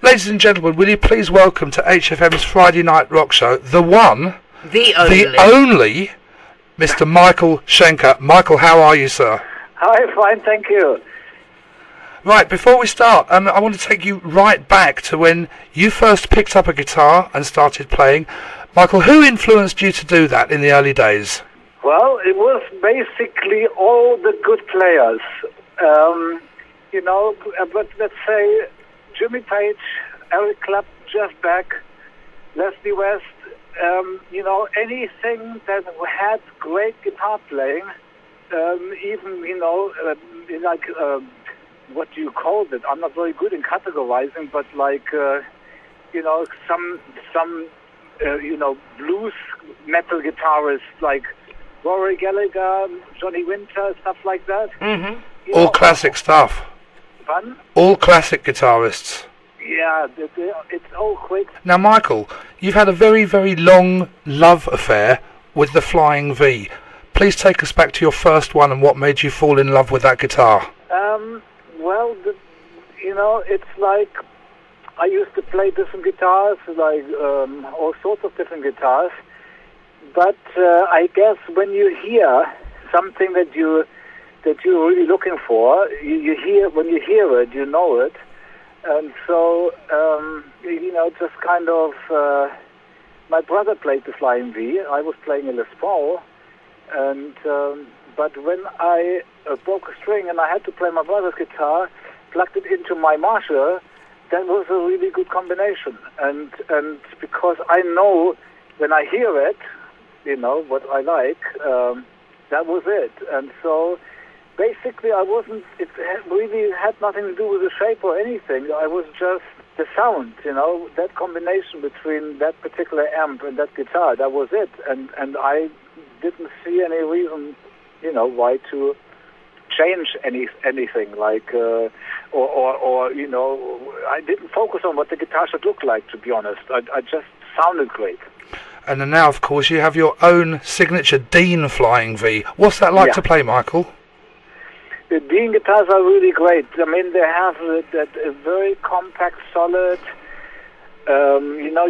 Ladies and gentlemen, will you please welcome to HFM's Friday Night Rock Show, the one, the only Mr. Michael Schenker. Michael, how are you, sir? Hi, fine, thank you. Right, before we start, I want to take you right back to when you first picked up a guitar and started playing. Michael, who influenced you to do that in the early days? Well, it was basically all the good players. But let's say Jimmy Page, Eric Clapton, Jeff Beck, Leslie West, anything that had great guitar playing, what do you call it? I'm not very good in categorizing, but blues metal guitarists like Rory Gallagher, Johnny Winter, stuff like that. Mm-hmm. All classic stuff. Pardon? All classic guitarists. Yeah, it's all great. Now, Michael, you've had a very, very long love affair with the Flying V. Please take us back to your first one and what made you fall in love with that guitar. It's like I used to play different guitars, all sorts of different guitars. But I guess when you hear something that you're really looking for, when you hear it, you know it. And so, just kind of, my brother played the Flying V. I was playing a Les Paul. And, but when I broke a string and I had to play my brother's guitar, plugged it into my Marshall, that was a really good combination. And because I know when I hear it, what I like, that was it. And so, basically, it really had nothing to do with the shape or anything. I was just the sound, that combination between that particular amp and that guitar, that was it. And I didn't see any reason, why to change anything, I didn't focus on what the guitar should look like, to be honest. I just sounded great. And then now, of course, you have your own signature Dean Flying V. What's that like to play, Michael? The Dean guitars are really great. I mean, they have that very compact, solid. You know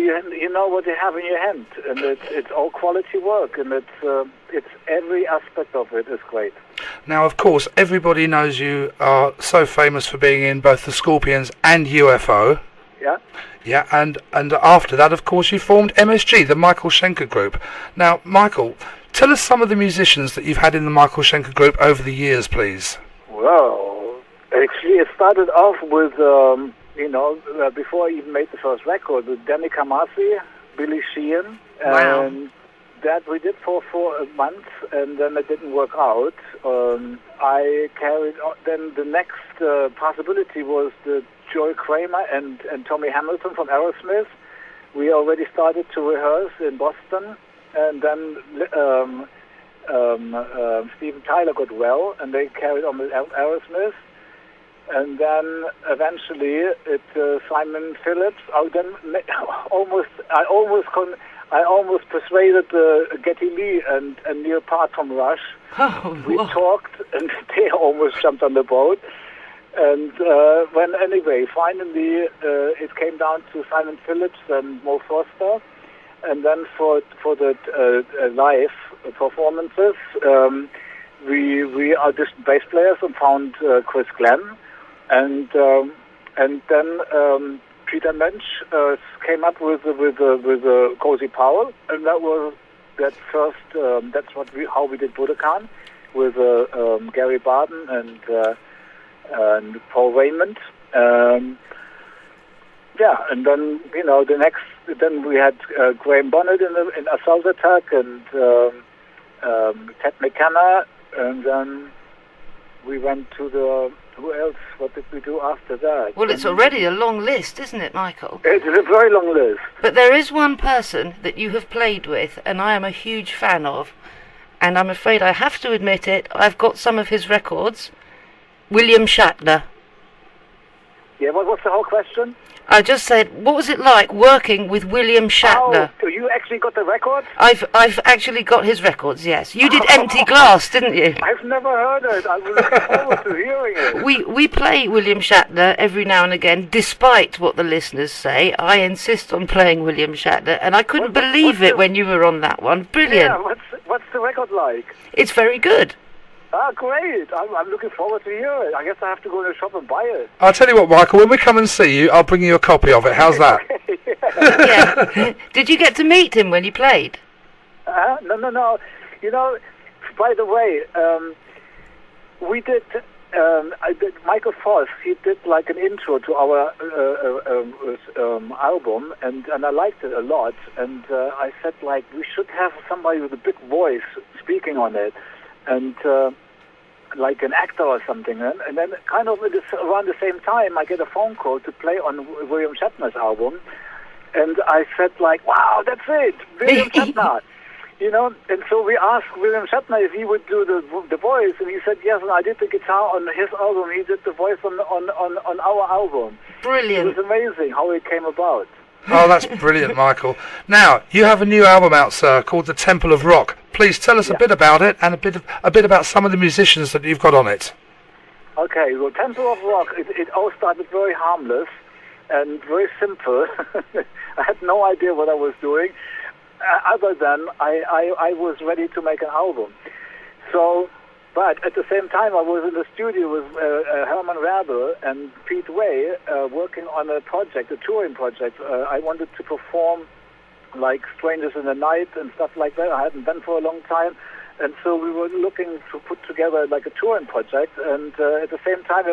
what you have in your hand, and it's all quality work, and it's every aspect of it is great. Now, of course, everybody knows you are so famous for being in both the Scorpions and UFO. Yeah. Yeah, and after that, of course, you formed MSG, the Michael Schenker Group. Now, Michael, tell us some of the musicians that you've had in the Michael Schenker Group over the years, please. Well, actually, it started off with, before I even made the first record, with Danny Kamasi, Billy Sheehan, and that we did for 4 months, and then it didn't work out. I carried on. Then the next possibility was the Joey Kramer and Tommy Hamilton from Aerosmith. We already started to rehearse in Boston, and then Steven Tyler got well, and they carried on with Aerosmith. And then eventually, Simon Phillips. I almost persuaded Getty Lee and Neil Peart from Rush. We talked, and they almost jumped on the boat. And finally, it came down to Simon Phillips and Mo Foster. And then for the live performances, we auditioned bass players and found Chris Glenn, and then Peter Mensch came up with Cozy Powell, and that was that first. That's how we did Budokan with Gary Barden and Paul Raymond. And then then we had Graham Bonnet in Assault Attack and Ted McKenna, and then we went to who else? What did we do after that? Well, it's already a long list, isn't it, Michael? It is a very long list. But there is one person that you have played with, and I am a huge fan of, and I'm afraid I have to admit it, I've got some of his records. William Shatner. Yeah, what was the whole question? I just said, what was it like working with William Shatner? Oh, you actually got the records? I've actually got his records, yes. You did Empty Glass, didn't you? I've never heard it. I'm looking forward to hearing it. We play William Shatner every now and again, despite what the listeners say. I insist on playing William Shatner, and I couldn't believe it when you were on that one. Brilliant. Yeah, what's the record like? It's very good. Ah, great. I'm looking forward to hear it. I guess I have to go to the shop and buy it. I'll tell you what, Michael, when we come and see you, I'll bring you a copy of it. How's that? Yeah. Did you get to meet him when he played? No. You know, by the way, we did... Michael Voss, he did like an intro to our album, and I liked it a lot. And I said, like, we should have somebody with a big voice speaking on it, and like an actor or something. And then kind of around the same time, I get a phone call to play on William Shatner's album, and I said, like, wow, that's it, William Shatner. You know, and so we asked William Shatner if he would do the voice, and he said yes, and I did the guitar on his album, he did the voice on our album. Brilliant. It was amazing how it came about. Oh, that's brilliant, Michael. Now, you have a new album out, sir, called The Temple of Rock. Please tell us a bit about it, and a bit about some of the musicians that you've got on it. Okay, well, Temple of Rock, it all started very harmless and very simple. I had no idea what I was doing. Other than I was ready to make an album. So, but at the same time, I was in the studio with Herman Werber and Pete Way working on a project, a touring project. I wanted to perform like Strangers in the Night and stuff like that. I hadn't done for a long time. And so we were looking to put together like a touring project. And at the same time,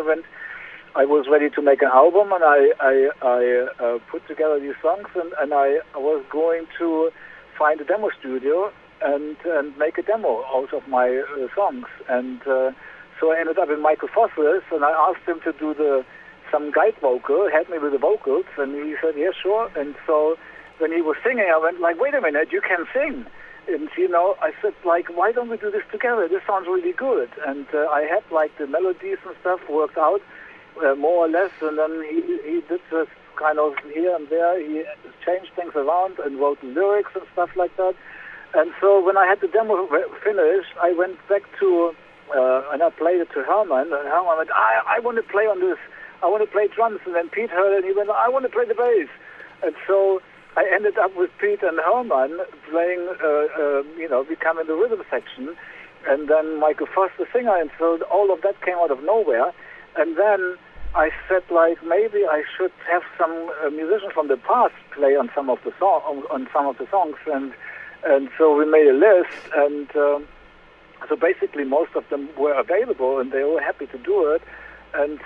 I was ready to make an album, and I put together these songs, and I was going to find a demo studio and make a demo out of my songs. And so I ended up in Michael Voss's, and I asked him to do some guide vocal, help me with the vocals, and he said, yeah, sure. And so when he was singing, I went like, wait a minute, you can sing. And, you know, I said, like, why don't we do this together? This sounds really good. And I had, like, the melodies and stuff worked out more or less, and then he did this kind of here and there. He changed things around and wrote lyrics and stuff like that. And so when I had the demo finished, I went back to, and I played it to Herman, and Herman went, I want to play on this. I want to play drums. And then Pete heard it, and he went, I want to play the bass. And so I ended up with Pete and Herman playing, becoming the rhythm section, and then Michael Voss, the singer. And so all of that came out of nowhere. And then I said, like, maybe I should have some musicians from the past play on some of the songs, and so we made a list, and so basically most of them were available, and they were happy to do it, and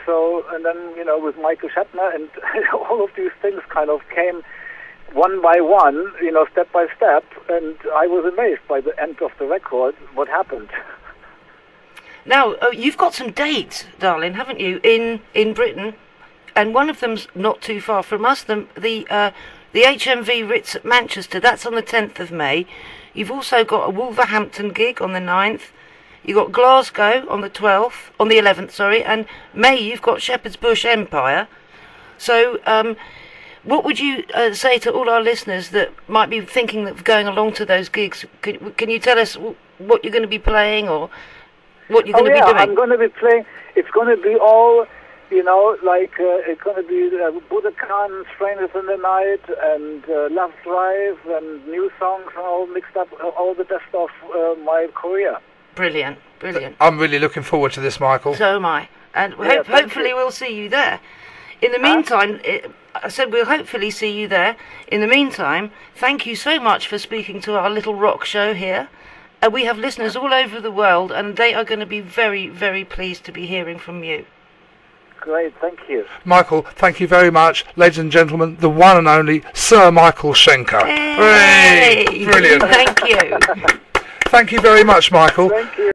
then with Michael Shatner, and all of these things kind of came one by one, step by step, and I was amazed by the end of the record what happened. Now, you've got some dates, darling, haven't you, in Britain? And one of them's not too far from us, the HMV Ritz at Manchester. That's on the 10th of May. You've also got a Wolverhampton gig on the 9th. You've got Glasgow on the 11th, sorry. And May, you've got Shepherd's Bush Empire. So, what would you say to all our listeners that might be thinking of going along to those gigs? Can you tell us what you're going to be playing, or what you're going to be doing? I'm going to be playing. It's going to be all, it's going to be Budokan, Strangers in the Night, and Love Drive, and new songs, and all mixed up, all the best of my career. Brilliant. I'm really looking forward to this, Michael. So am I. And hopefully we'll see you there. In the meantime, I said we'll hopefully see you there. In the meantime, thank you so much for speaking to our little rock show here. We have listeners all over the world, and they are going to be very, very pleased to be hearing from you. Great, thank you. Michael, thank you very much. Ladies and gentlemen, the one and only Sir Michael Schenker. Hey! Brilliant. Thank you. Thank you very much, Michael. Thank you.